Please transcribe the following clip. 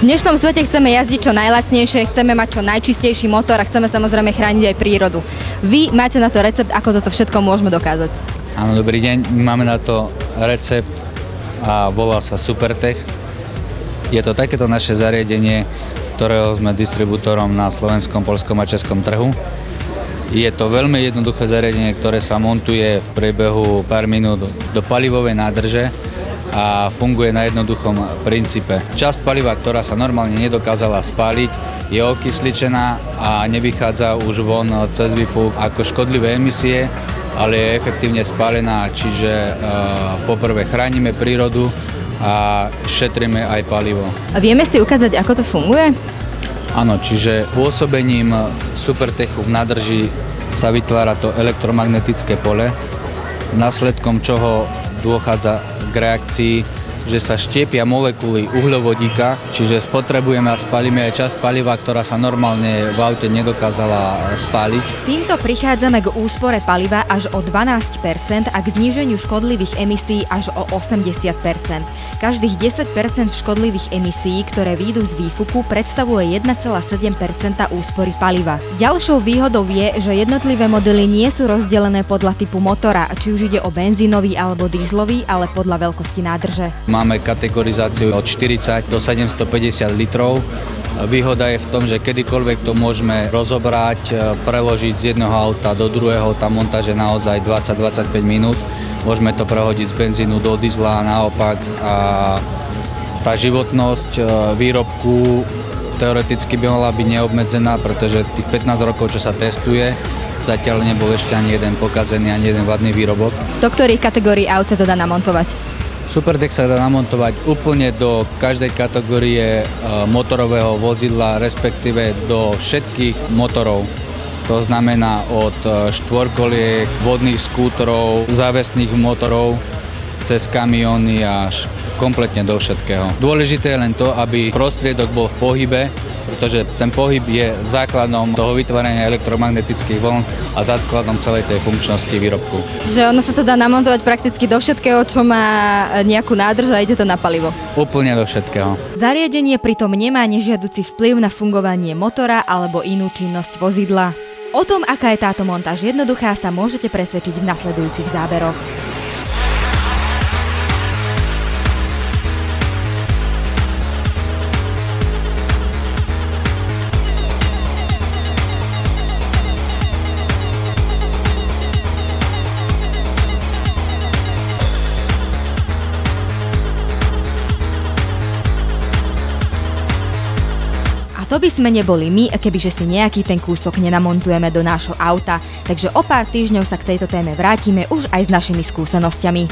V dnešnom svete chceme jazdiť čo najlacnejšie, chceme mať čo najčistejší motor a chceme samozrejme chrániť aj prírodu. Vy máte na to recept, ako toto všetko môžeme dokázať? Áno, dobrý deň. My máme na to recept a volá sa Supertech. Je to takéto naše zariadenie, ktorého sme distribútorom na slovenskom, poľskom a českom trhu. Je to veľmi jednoduché zariadenie, ktoré sa montuje v priebehu pár minút do palivovej nádrže a funguje na jednoduchom princípe. Časť paliva, ktorá sa normálne nedokázala spáliť, je okysličená a nevychádza už von cez výfuk ako škodlivé emisie, ale je efektívne spálená, čiže poprvé chránime prírodu a šetríme aj palivo. A vieme si ukázať, ako to funguje? Áno, čiže pôsobením Supertechu v nádrži sa vytvára to elektromagnetické pole, následkom čoho dochádza k reakcii, že sa štiepia molekuly uhľovodíka, čiže spotrebujeme a spálime aj časť paliva, ktorá sa normálne v aute nedokázala spáliť. Týmto prichádzame k úspore paliva až o 12% a k zníženiu škodlivých emisí až o 80%. Každých 10% škodlivých emisí, ktoré výjdu z výfuku, predstavuje 1,7% úspory paliva. Ďalšou výhodou je, že jednotlivé modely nie sú rozdelené podľa typu motora, či už ide o benzínový alebo dízlový, ale podľa veľkosti nádrže. Máme kategorizáciu od 40 do 750 litrov. Výhoda je v tom, že kedykoľvek to môžeme rozobrať, preložiť z jedného auta do druhého, tá montáž je naozaj 20-25 minút. Môžeme to prehodiť z benzínu do diesla a naopak. A tá životnosť výrobku teoreticky by mala byť neobmedzená, pretože tých 15 rokov, čo sa testuje, zatiaľ nebol ešte ani jeden pokazený, ani jeden vadný výrobok. Do ktorých kategórií aut sa to dá namontovať? Supertech sa dá namontovať úplne do každej kategórie motorového vozidla, respektíve do všetkých motorov. To znamená od štvorkoliek, vodných skútorov, závesných motorov, cez kamióny až kompletne do všetkého. Dôležité je len to, aby prostriedok bol v pohybe, pretože ten pohyb je základom toho vytvárania elektromagnetických vln a základom celej tej funkčnosti výrobku. Že ono sa to dá namontovať prakticky do všetkého, čo má nejakú nádrž a ide to na palivo. Úplne do všetkého. Zariadenie pritom nemá nežiaduci vplyv na fungovanie motora alebo inú činnosť vozidla. O tom, aká je táto montáž jednoduchá, sa môžete presvedčiť v nasledujúcich záberoch. To by sme neboli my, kebyže si nejaký ten kúsok nenamontujeme do nášho auta, takže o pár týždňov sa k tejto téme vrátime už aj s našimi skúsenosťami.